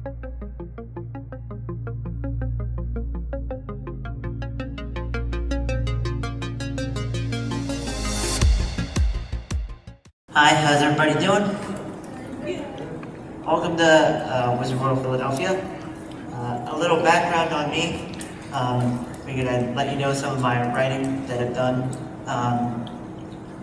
Hi, how's everybody doing? Welcome to Wizard World Philadelphia. A little background on me. Figured I'd let you know some of my writing that I've done.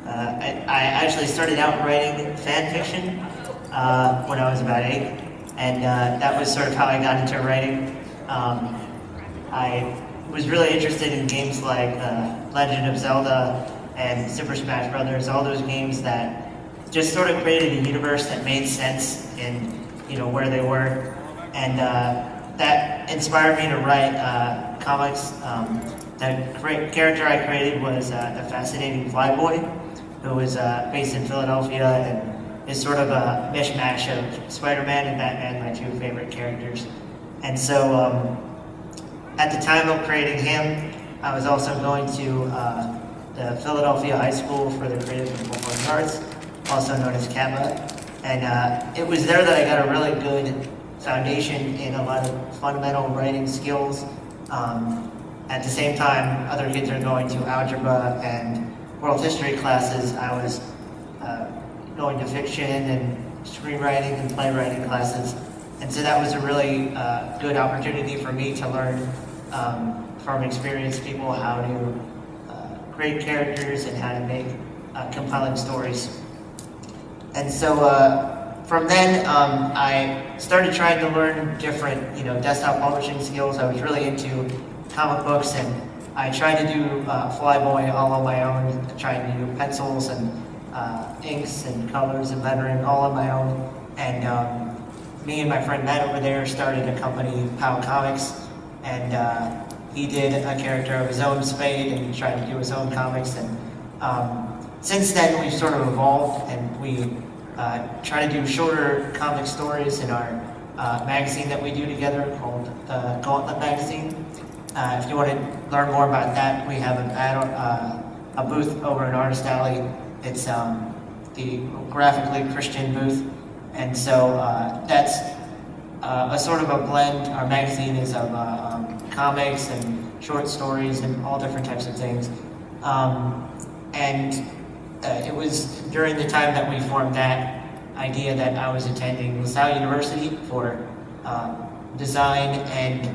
I actually started out writing fan fiction when I was about 8, and that was sort of how I got into writing. I was really interested in games like Legend of Zelda and Super Smash Brothers, all those games that just sort of created a universe that made sense in where they were, and that inspired me to write comics. The character I created was the fascinating Flyboy, who was based in Philadelphia and is sort of a mishmash of Spider-Man and Batman, my two favorite characters. And so at the time of creating him, I was also going to the Philadelphia High School for the Creative and Performing Arts, also known as CAPA, and it was there that I got a really good foundation in a lot of fundamental writing skills. At the same time, other kids are going to algebra and world history classes. I was going to fiction and screenwriting and playwriting classes, and so that was a really good opportunity for me to learn from experienced people how to create characters and how to make compelling stories. And so from then, I started trying to learn different, desktop publishing skills. I was really into comic books, and I tried to do Flyboy all on my own, trying to do pencils and inks and colors and lettering all on my own. And me and my friend Matt over there started a company, Pow Comics, and he did a character of his own, Spade, and he tried to do his own comics. And since then, we've sort of evolved, and we try to do shorter comic stories in our magazine that we do together called Gauntlet Magazine. If you want to learn more about that, we have a booth over in Artist Alley. It's the Graphically Christian booth, and so that's a sort of a blend. Our magazine is of comics and short stories and all different types of things. It was during the time that we formed that idea that I was attending LaSalle University for design and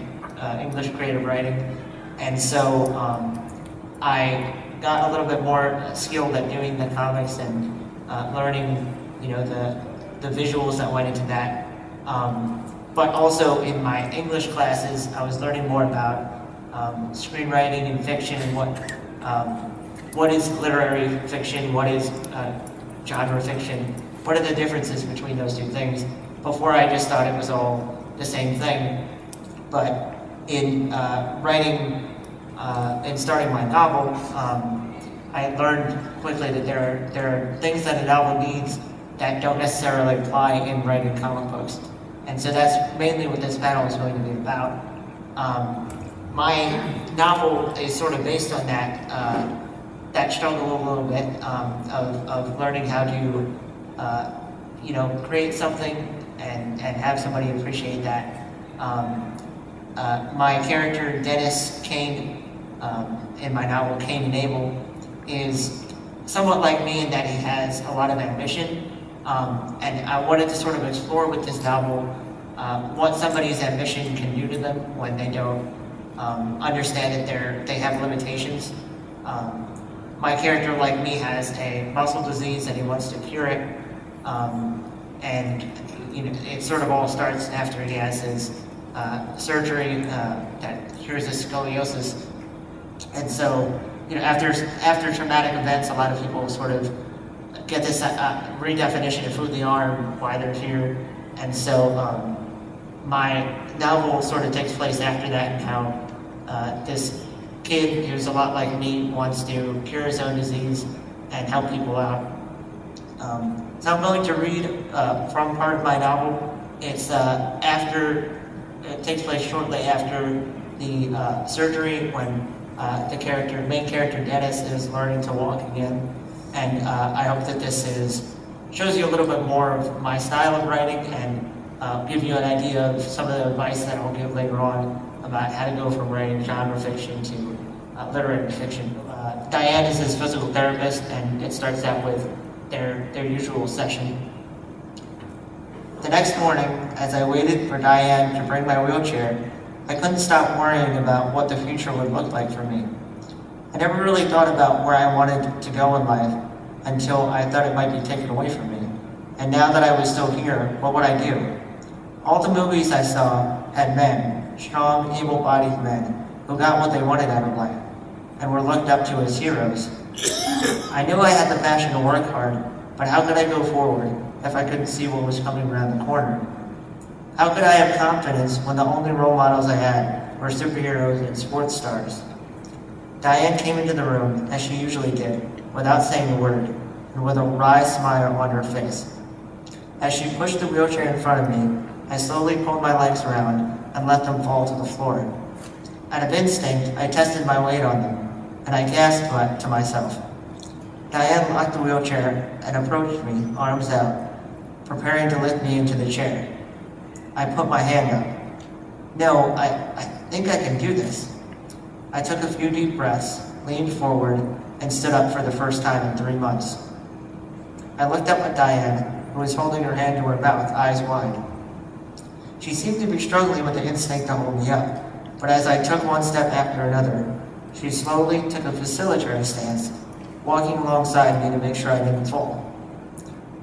English creative writing, and so I got a little bit more skilled at doing the comics and learning, the visuals that went into that. But also in my English classes, I was learning more about screenwriting and fiction and what is literary fiction, what is genre fiction, what are the differences between those two things. Before, I just thought it was all the same thing. But in writing and starting my novel, I learned quickly that there are things that a novel needs that don't necessarily apply in writing comic books. And so that's mainly what this panel is going to be about. My novel is sort of based on that struggle a little bit of learning how to create something and have somebody appreciate that. My character Dennis Kane in my novel Cain and Abel is somewhat like me in that he has a lot of ambition, and I wanted to sort of explore with this novel what somebody's ambition can do to them when they don't understand that they have limitations. My character, like me, has a muscle disease and he wants to cure it, and it sort of all starts after he has his surgery that cures his scoliosis. And so, after traumatic events, a lot of people sort of get this redefinition of who they are and why they're here. And so, my novel sort of takes place after that, and how this kid who's a lot like me wants to cure his own disease and help people out. So I'm going to read from part of my novel. It takes place shortly after the surgery, when the main character Dennis is learning to walk again. And I hope that this shows you a little bit more of my style of writing and give you an idea of some of the advice that I'll give later on about how to go from writing genre fiction to literary fiction. Diane is his physical therapist, and it starts out with their usual session. The next morning, as I waited for Diane to bring my wheelchair, I couldn't stop worrying about what the future would look like for me. I never really thought about where I wanted to go in life until I thought it might be taken away from me. And now that I was still here, what would I do? All the movies I saw had men, strong, able-bodied men, who got what they wanted out of life, and were looked up to as heroes. I knew I had the passion to work hard, but how could I go forward if I couldn't see what was coming around the corner? How could I have confidence when the only role models I had were superheroes and sports stars? Diane came into the room, as she usually did, without saying a word, and with a wry smile on her face. As she pushed the wheelchair in front of me, I slowly pulled my legs around and let them fall to the floor. Out of instinct, I tested my weight on them, and I gasped to myself. Diane locked the wheelchair and approached me, arms out, preparing to lift me into the chair. I put my hand up. No, I think I can do this. I took a few deep breaths, leaned forward, and stood up for the first time in 3 months. I looked up at Diane, who was holding her hand to her mouth, eyes wide. She seemed to be struggling with the instinct to hold me up, but as I took one step after another, she slowly took a facilitatory stance, walking alongside me to make sure I didn't fall.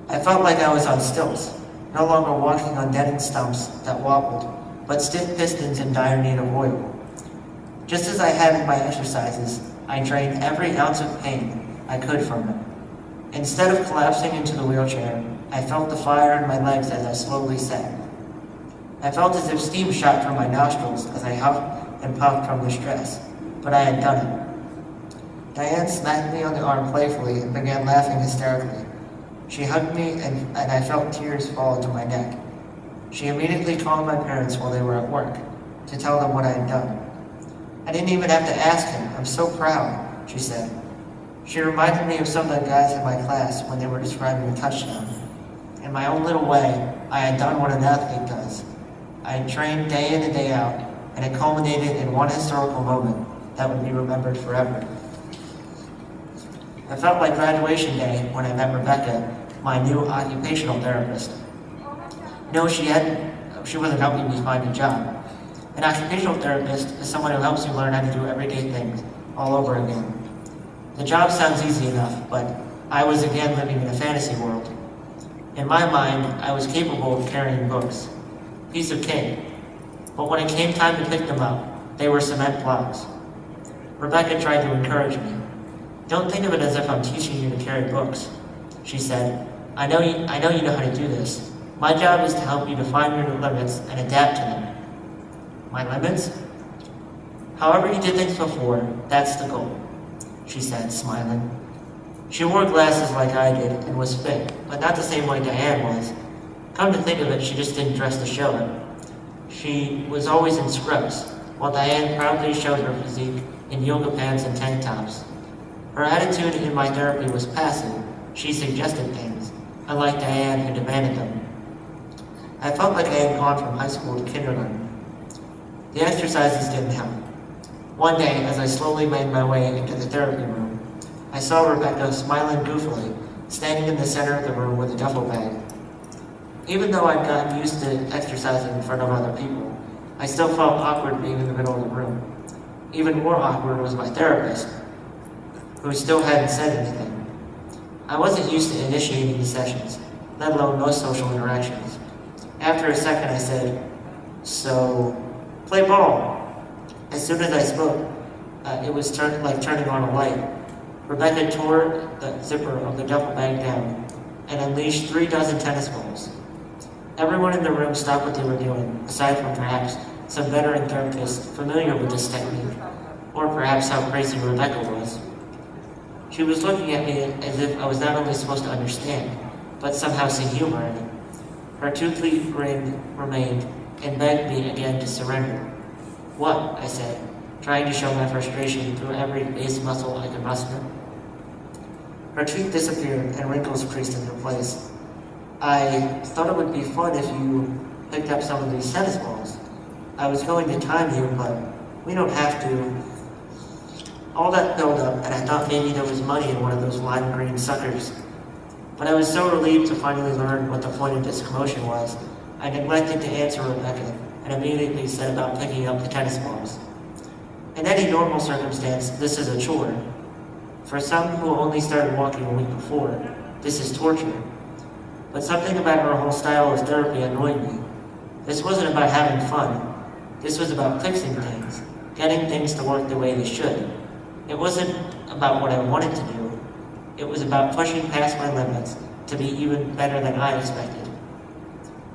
I felt like I was on stilts, no longer walking on deadened stumps that wobbled, but stiff pistons in dire need of oil. Just as I had in my exercises, I drained every ounce of pain I could from it. Instead of collapsing into the wheelchair, I felt the fire in my legs as I slowly sat. I felt as if steam shot from my nostrils as I huffed and puffed from the stress, but I had done it. Diane smacked me on the arm playfully and began laughing hysterically. She hugged me and I felt tears fall to my neck. She immediately called my parents while they were at work to tell them what I had done. I didn't even have to ask him. I'm so proud, she said. She reminded me of some of the guys in my class when they were describing a touchdown. In my own little way, I had done what an athlete does. I had trained day in and day out, and it culminated in one historical moment that would be remembered forever. I felt like graduation day when I met Rebecca, my new occupational therapist. No, she wasn't helping me find a job. An occupational therapist is someone who helps you learn how to do everyday things all over again. The job sounds easy enough, but I was again living in a fantasy world. In my mind, I was capable of carrying books. Piece of cake. But when it came time to pick them up, they were cement blocks. Rebecca tried to encourage me. Don't think of it as if I'm teaching you to carry books, she said. I know you know how to do this. My job is to help you define your limits and adapt to them. My limits? However you did things before, that's the goal, she said, smiling. She wore glasses like I did and was fit, but not the same way Diane was. Come to think of it, she just didn't dress to show it. She was always in scrubs, while Diane proudly showed her physique in yoga pants and tank tops. Her attitude in my therapy was passive. She suggested things, unlike Diane who demanded them. I felt like I had gone from high school to kindergarten. The exercises didn't help. One day, as I slowly made my way into the therapy room, I saw Rebecca smiling goofily, standing in the center of the room with a duffel bag. Even though I'd gotten used to exercising in front of other people, I still felt awkward being in the middle of the room. Even more awkward was my therapist, who still hadn't said anything. I wasn't used to initiating the sessions, let alone most social interactions. After a second, I said, "So, play ball." As soon as I spoke, it was like turning on a light. Rebecca tore the zipper of the duffel bag down and unleashed 3 dozen tennis balls. Everyone in the room stopped what they were doing, aside from perhaps some veteran therapists familiar with this technique, or perhaps how crazy Rebecca was. She was looking at me as if I was not only supposed to understand, but somehow see humor in it. Her toothy grin remained and begged me again to surrender. "What?" I said, trying to show my frustration through every base muscle I could muster. Her teeth disappeared and wrinkles creased into place. "I thought it would be fun if you picked up some of these tennis balls. I was going to time you, but we don't have to. All that built up, and I thought maybe there was money in one of those lime green suckers. But I was so relieved to finally learn what the point of this commotion was, I neglected to answer Rebecca and immediately set about picking up the tennis balls. In any normal circumstance, this is a chore. For some who only started walking a week before, this is torture. But something about her whole style of therapy annoyed me. This wasn't about having fun. This was about fixing things, getting things to work the way they should. It wasn't about what I wanted to do. It was about pushing past my limits to be even better than I expected.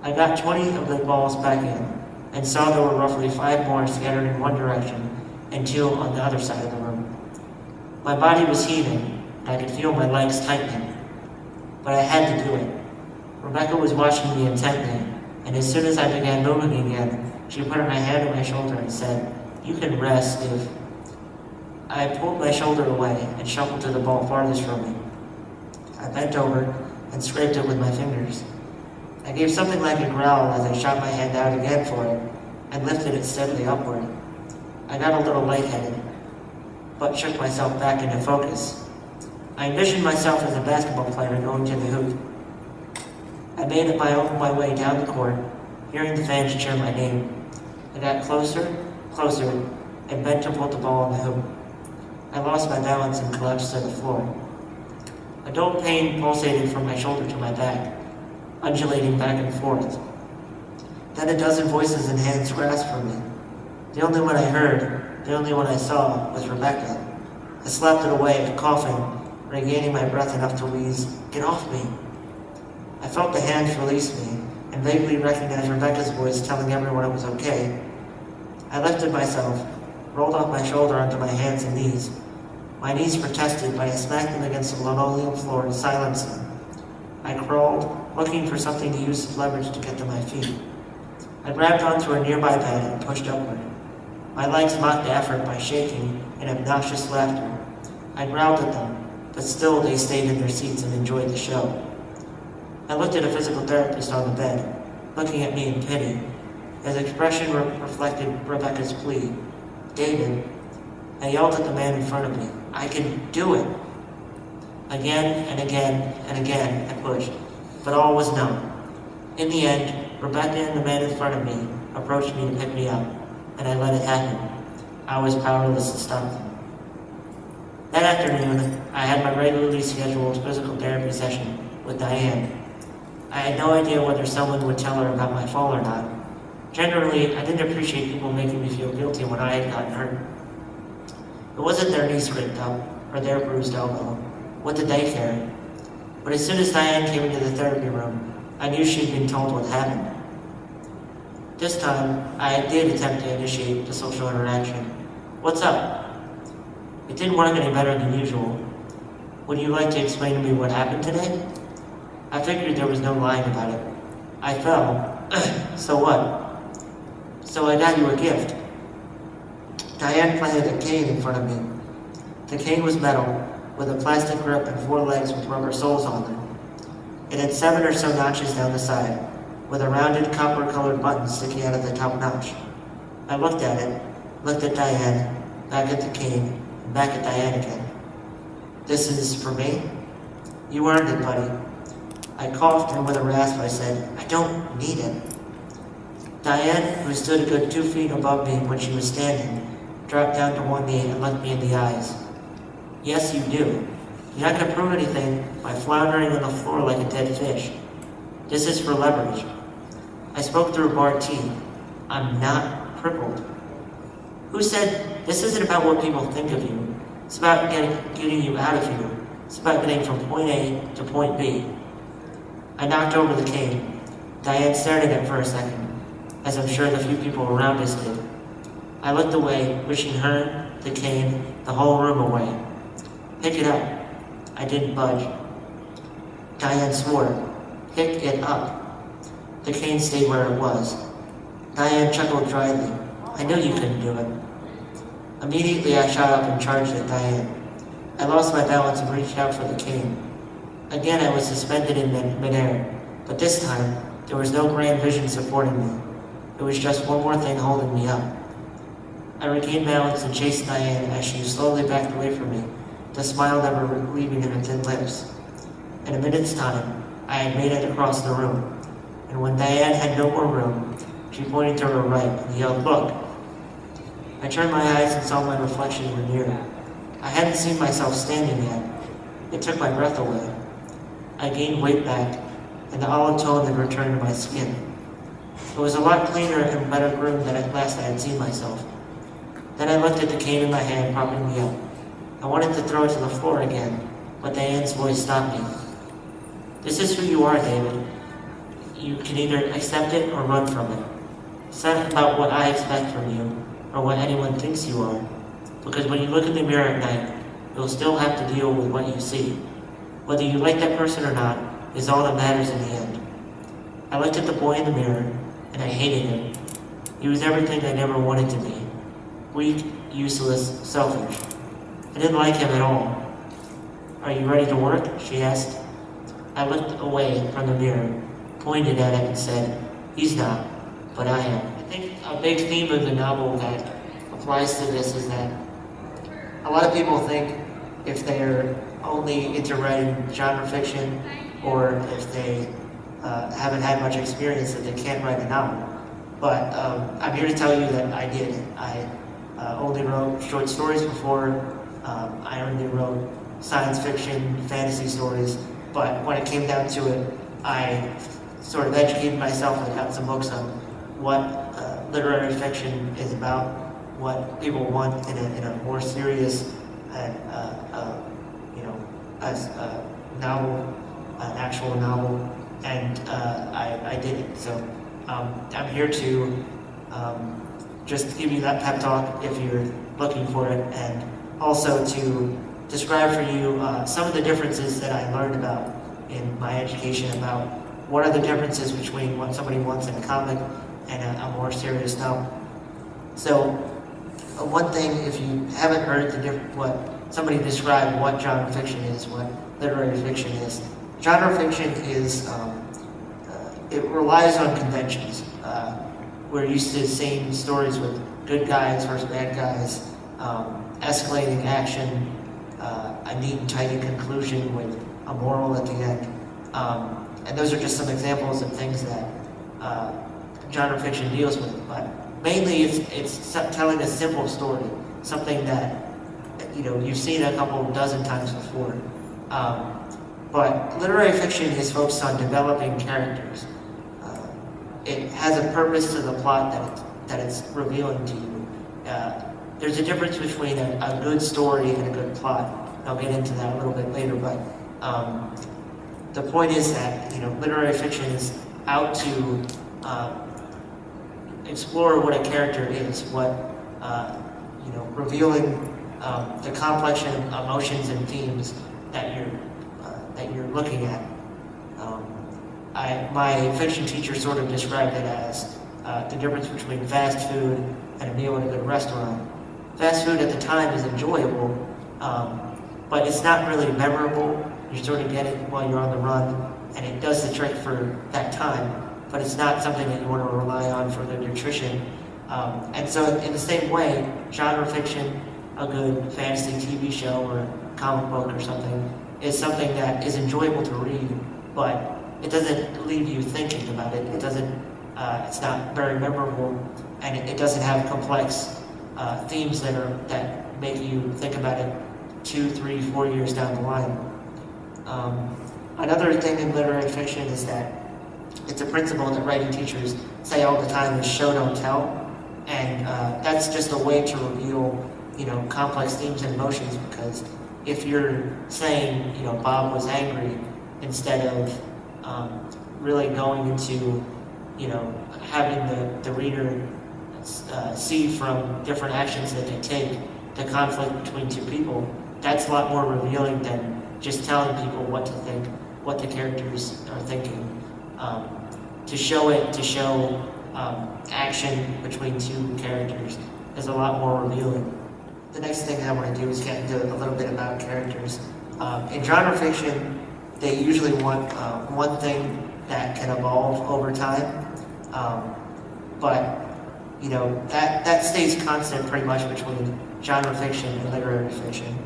I got 20 of the balls back in and saw there were roughly 5 more scattered in one direction and 2 on the other side of the room. My body was heaving and I could feel my legs tightening, but I had to do it. Rebecca was watching me intently, and as soon as I began moving again, she put her hand on my shoulder and said, "You can rest if..." I pulled my shoulder away and shuffled to the ball farthest from me. I bent over and scraped it with my fingers. I gave something like a growl as I shot my hand out again for it and lifted it steadily upward. I got a little lightheaded, but shook myself back into focus. I envisioned myself as a basketball player going to the hoop. I made my way down the court, hearing the fans cheer my name. I got closer, and bent to pull the ball on the hoop. I lost my balance and collapsed to the floor. A dull pain pulsated from my shoulder to my back, undulating back and forth. Then a dozen voices and hands grasped for me. The only one I heard, the only one I saw, was Rebecca. I slapped it away, coughing, regaining my breath enough to wheeze, "Get off me!" I felt the hands release me, and vaguely recognized Rebecca's voice telling everyone it was okay. I lifted myself, rolled off my shoulder onto my hands and knees. My knees protested, but I smacked them against the linoleum floor to silence them. I crawled, looking for something to use as leverage to get to my feet. I grabbed onto a nearby bed and pushed upward. My legs mocked the effort by shaking in obnoxious laughter. I growled at them, but still they stayed in their seats and enjoyed the show. I looked at a physical therapist on the bed, looking at me in pity. His expression reflected Rebecca's plea. "David," I yelled at the man in front of me, "I can do it." Again and again and again I pushed, but all was no. In the end, Rebecca and the man in front of me approached me to pick me up, and I let it happen. I was powerless to stop them. That afternoon, I had my regularly scheduled physical therapy session with Diane. I had no idea whether someone would tell her about my fall or not. Generally, I didn't appreciate people making me feel guilty when I had gotten hurt. It wasn't their knee scraped up, or their bruised elbow. What did they care? But as soon as Diane came into the therapy room, I knew she'd been told what happened. This time, I did attempt to initiate the social interaction. "What's up?" It didn't work any better than usual. "Would you like to explain to me what happened today?" I figured there was no lying about it. "I fell." "So what?" "So I got you a gift." Diane planted a cane in front of me. The cane was metal, with a plastic grip and 4 legs with rubber soles on them. It had 7 or so notches down the side, with a rounded copper-colored button sticking out of the top notch. I looked at it, looked at Diane, back at the cane, and back at Diane again. "This is for me?" "You earned it, buddy." I coughed, and with a rasp I said, "I don't need it." Diane, who stood a good 2 feet above me when she was standing, dropped down to one knee and looked me in the eyes. "Yes, you do. You're not going to prove anything by floundering on the floor like a dead fish. This is for leverage." I spoke through bared teeth. "I'm not crippled." "Who said this isn't about what people think of you? It's about getting you out of here. It's about getting from point A to point B." I knocked over the cane. Diane stared at it for a second, as I'm sure the few people around us did. I looked away, wishing her, the cane, the whole room away. "Pick it up." I didn't budge. Diane swore. "Pick it up." The cane stayed where it was. Diane chuckled dryly. "I knew you couldn't do it." Immediately I shot up and charged at Diane. I lost my balance and reached out for the cane. Again I was suspended in midair, but this time There was no grand vision supporting me. It was just one more thing holding me up. I regained balance and chased Diane as she slowly backed away from me, the smile never leaving her thin lips. In a minute's time, I had made it across the room, and when Diane had no more room, she pointed to her right and yelled, "Look!" I turned my eyes and saw my reflection in the mirror. I hadn't seen myself standing yet. It took my breath away. I gained weight back, and the olive tone had returned to my skin. It was a lot cleaner and better groomed than at last I had seen myself. Then I looked at the cane in my hand, propping me up. I wanted to throw it to the floor again, but Diane's voice stopped me. "This is who you are, David. You can either accept it or run from it. It's not about what I expect from you, or what anyone thinks you are. Because when you look in the mirror at night, you'll still have to deal with what you see. Whether you like that person or not is all that matters in the end." I looked at the boy in the mirror, and I hated him. He was everything I never wanted to be. Weak, useless, selfish. I didn't like him at all. "Are you ready to work?" she asked. I looked away from the mirror, pointed at it, and said, "He's not, but I am." I think a big theme of the novel that applies to this is that a lot of people think if they're only into writing genre fiction or if they haven't had much experience that they can't write a novel. But I'm here to tell you that I did. I only wrote short stories before. I only wrote science fiction, fantasy stories. But when it came down to it, I sort of educated myself. I got some books on what literary fiction is about, what people want in a more serious novel, an actual novel, and I did it. So I'm here to just give you that pep talk if you're looking for it, and also to describe for you some of the differences that I learned about in my education about what are the differences between what somebody wants in a comic and a more serious novel. So one thing, if you haven't heard what somebody described what genre fiction is, what literary fiction is, genre fiction is, it relies on conventions. We're used to seeing stories with good guys versus bad guys, escalating action, a neat and tidy conclusion with a moral at the end. And those are just some examples of things that genre fiction deals with. But mainly it's telling a simple story, something that you've seen a couple dozen times before. But literary fiction is focused on developing characters. It has a purpose to the plot that it's revealing to you. There's a difference between a good story and a good plot. I'll get into that a little bit later, but the point is that literary fiction is out to explore what a character is, what revealing the complex emotions and themes that you're looking at. My fiction teacher sort of described it as the difference between fast food and a meal at a good restaurant. Fast food at the time is enjoyable, but it's not really memorable. You sort of get it while you're on the run, and it does the trick for that time, but it's not something that you want to rely on for the nutrition. And so in the same way, genre fiction, a good fantasy TV show or comic book or something, is something that is enjoyable to read, but it doesn't leave you thinking about it. It doesn't. It's not very memorable, and it doesn't have complex themes that make you think about it 2, 3, 4 years down the line. Another thing in literary fiction is that it's a principle that writing teachers say all the time is show don't tell, and that's just a way to reveal complex themes and emotions, because if you're saying Bob was angry instead of really going into having the reader see from different actions that they take the conflict between two people, that's a lot more revealing than just telling people what to think, what the characters are thinking. To show action between two characters is a lot more revealing. The next thing I want to do is get into a little bit about characters. In genre fiction, they usually want one thing that can evolve over time. But you know, that stays constant pretty much between genre fiction and literary fiction.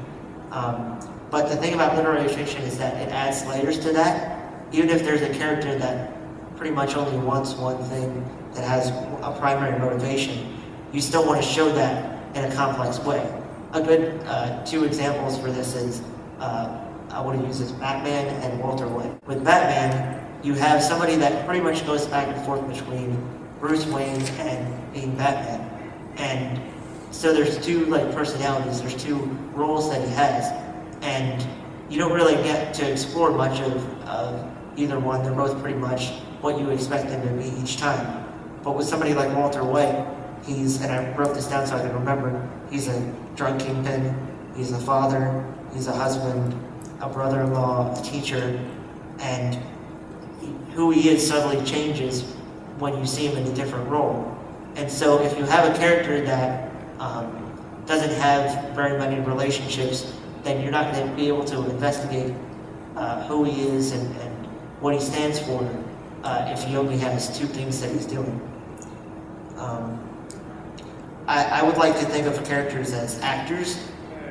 But the thing about literary fiction is that it adds layers to that. Even if there's a character that pretty much only wants one thing, that has a primary motivation, you still want to show that in a complex way. A good two examples for this is, I want to use this Batman and Walter White. With Batman, you have somebody that pretty much goes back and forth between Bruce Wayne and being Batman. And so there's two personalities, there's two roles that he has. And you don't really get to explore much of either one. They're both pretty much what you expect them to be each time. But with somebody like Walter White, and I wrote this down so I can remember, he's a drug kingpin, he's a father, he's a husband, a brother-in-law, a teacher, and who he is suddenly changes when you see him in a different role. And so if you have a character that doesn't have very many relationships, then you're not going to be able to investigate who he is and what he stands for if he only has two things that he's doing. I would like to think of characters as actors,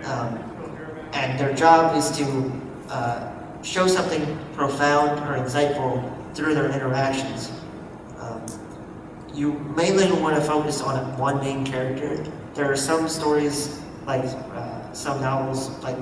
and their job is to show something profound or insightful through their interactions. You mainly want to focus on one main character. There are some stories, like some novels, like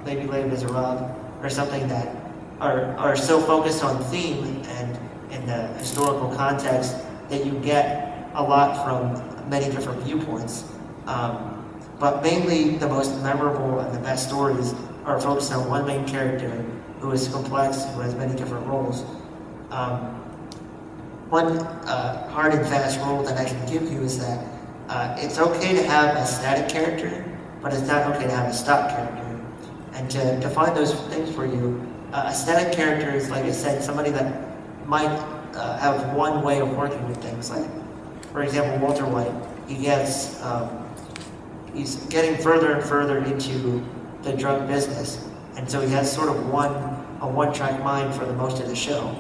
Maybe Les Miserables, or something that are so focused on theme and in the historical context that you get a lot from many different viewpoints. But mainly the most memorable and the best stories are focused on one main character who is complex, who has many different roles. One hard and fast rule that I can give you is that it's okay to have a static character, but it's not okay to have a stock character. And to define those things for you, a static character is, like I said, somebody that might have one way of working with things. Like, for example, Walter White, he's getting further and further into the drug business, and so he has sort of a one-track mind for the most of the show.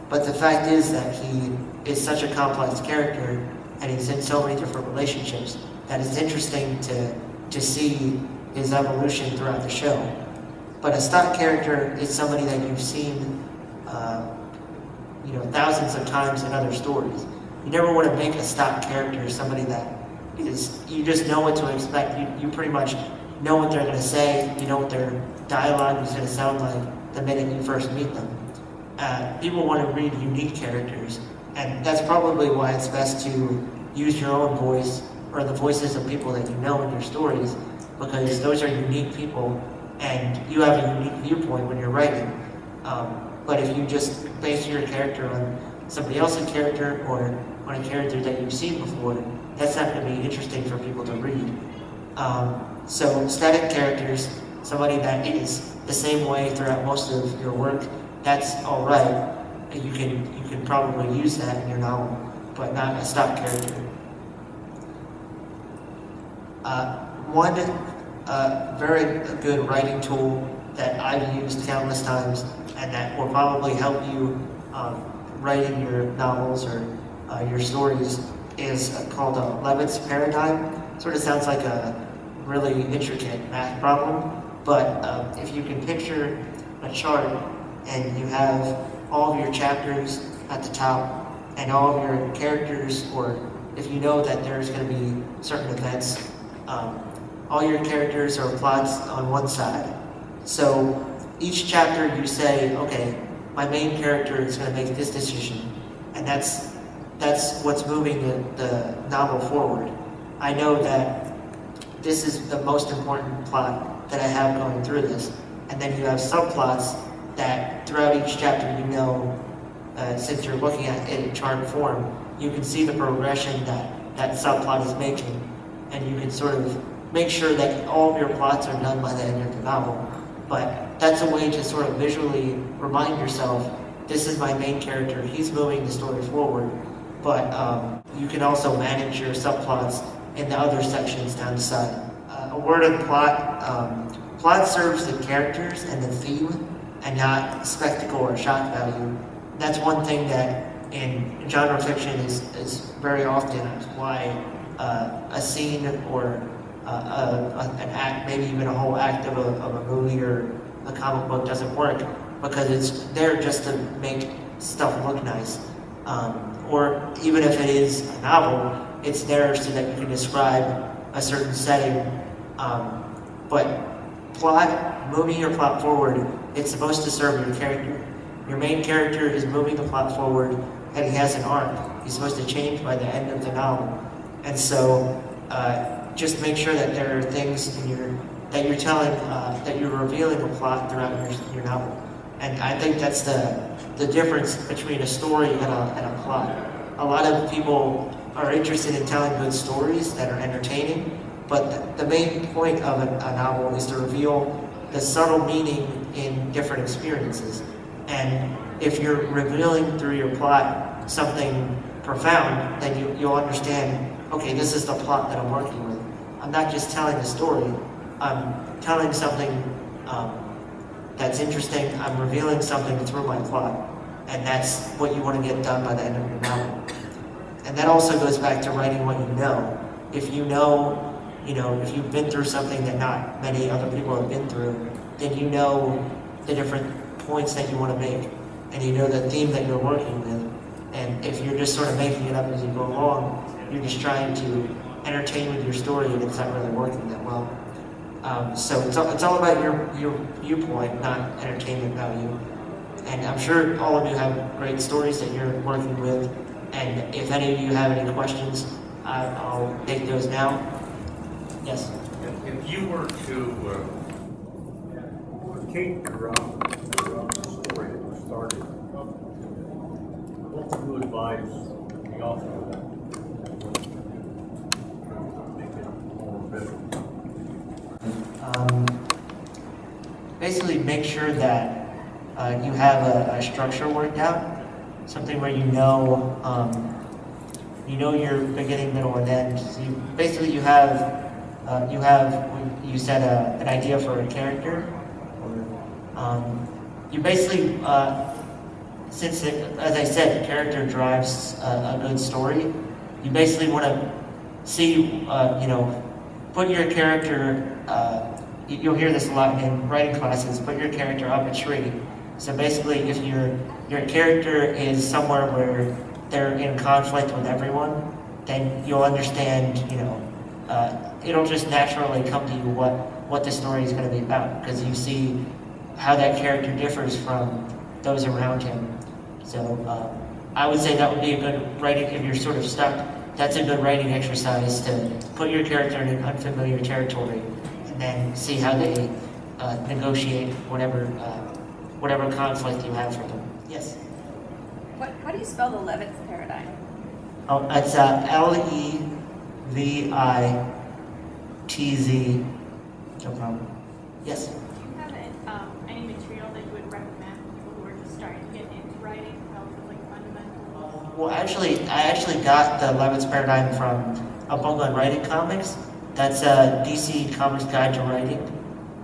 But the fact is that he is such a complex character, and he's in so many different relationships, that it's interesting to see his evolution throughout the show. But a stock character is somebody that you've seen thousands of times in other stories. You never want to make a stock character somebody that you just know what to expect. You pretty much know what they're going to say, you know what their dialogue is going to sound like the minute you first meet them. People want to read unique characters, and that's probably why it's best to use your own voice or the voices of people that you know in your stories, because those are unique people and you have a unique viewpoint when you're writing. But if you just base your character on somebody else's character or on a character that you've seen before, that's not going to be interesting for people to read. So static characters, somebody that is the same way throughout most of your work, that's all right. You can probably use that in your novel, but not a stock character. One very good writing tool that I've used countless times and that will probably help you writing your novels or your stories is called Levitt's paradigm. Sort of sounds like a really intricate math problem, but if you can picture a chart and you have all of your chapters at the top and all of your characters, or if you know that there's going to be certain events, all your characters or plots on one side. So each chapter you say, okay, my main character is going to make this decision, and that's what's moving the novel forward. I know that this is the most important plot that I have going through this, and then you have subplots that throughout each chapter since you're looking at it in chart form, you can see the progression that subplot is making, and you can sort of make sure that all of your plots are done by the end of the novel. But that's a way to sort of visually remind yourself, this is my main character, he's moving the story forward, but you can also manage your subplots in the other sections down the side. A word on plot serves the characters and the theme, and not spectacle or shock value. that's one thing that in genre fiction is very often why a scene or an act, maybe even a whole act of a movie or a comic book doesn't work, because it's there just to make stuff look nice. Or even if it is a novel, it's there so that you can describe a certain setting. But moving your plot forward, it's supposed to serve your character. Your main character is moving the plot forward, and he has an arc. He's supposed to change by the end of the novel. And so just make sure that there are things that you're telling, that you're revealing a plot throughout your novel. And I think that's the difference between a story and a plot. A lot of people are interested in telling good stories that are entertaining, but the main point of a novel is to reveal the subtle meaning in different experiences. And if you're revealing through your plot something profound, then you'll understand, okay, this is the plot that I'm working with. I'm not just telling a story, I'm telling something that's interesting, I'm revealing something through my plot. And that's what you want to get done by the end of your novel. And that also goes back to writing what you know. If you know, if you've been through something that not many other people have been through, then you know the different points that you want to make, and you know the theme that you're working with. And if you're just sort of making it up as you go along, you're just trying to entertain with your story, and it's not really working that well. So it's all about your viewpoint, not entertainment value. And I'm sure all of you have great stories that you're working with. And if any of you have any questions, I'll take those now. Yes? If you were to take your story that you started, what would you advise the author of that? Make it more visual. Basically, make sure that you have a structure worked out, something where you know your beginning, middle, and end. So you have you said an idea for a character, or you basically since as I said, the character drives a good story. You basically want to see put your character. You'll hear this a lot in writing classes. Put your character up a tree. So basically, if your character is somewhere where they're in conflict with everyone, then you'll understand, it'll just naturally come to you what the story is going to be about, because you see how that character differs from those around him. So I would say that would be a good writing, if you're sort of stuck, that's a good writing exercise, to put your character in an unfamiliar territory and then see how they negotiate whatever conflict you have for them. Yes? How do you spell the Levitt's paradigm? Oh, it's Levitz. No problem. Yes? Do you have any material that you would recommend for people who are just starting to get into writing, relatively fundamental? Well, I actually got the Levitt's paradigm from a book on writing comics. That's a DC Comics Guide to Writing.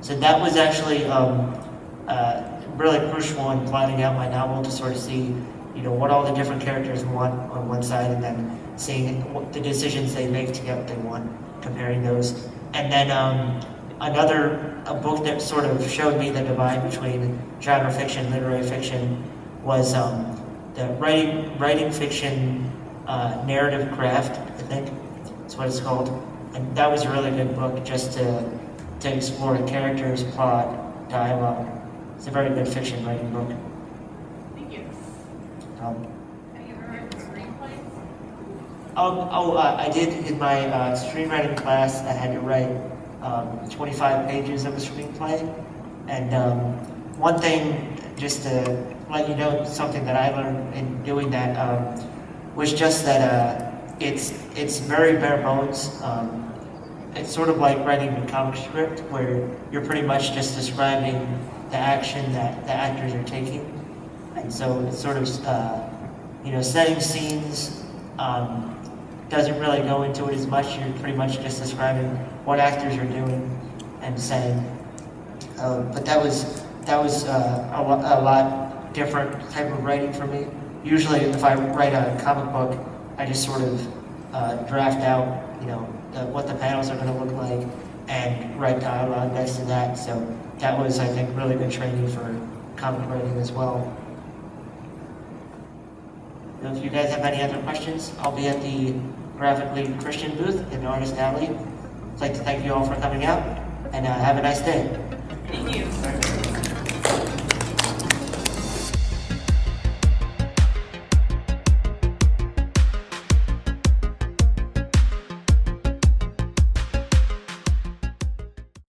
So that was actually really crucial in planning out my novel, to sort of see, what all the different characters want on one side, and then seeing what the decisions they make to get what they want, comparing those. And then a book that sort of showed me the divide between genre fiction and literary fiction was the writing fiction narrative craft, I think that's what it's called. And that was a really good book, just to explore the characters, plot, dialogue. It's a very good fiction writing book. Thank you. Have you ever written screenplays? I did in my screenwriting class. I had to write 25 pages of a screenplay. And one thing, just to let you know, something that I learned in doing that was just that it's very bare bones. It's sort of like writing a comic script, where you're pretty much just describing the action that the actors are taking. And so it's sort of, setting scenes doesn't really go into it as much. You're pretty much just describing what actors are doing and saying. But that was a lot different type of writing for me. Usually, if I write a comic book, I just sort of draft out, what the panels are going to look like, and write dialogue next to that. So that was, I think, really good training for comic writing as well. So if you guys have any other questions, I'll be at the Graphically Christian booth in Artist Alley. I'd like to thank you all for coming out, and have a nice day. Thank you.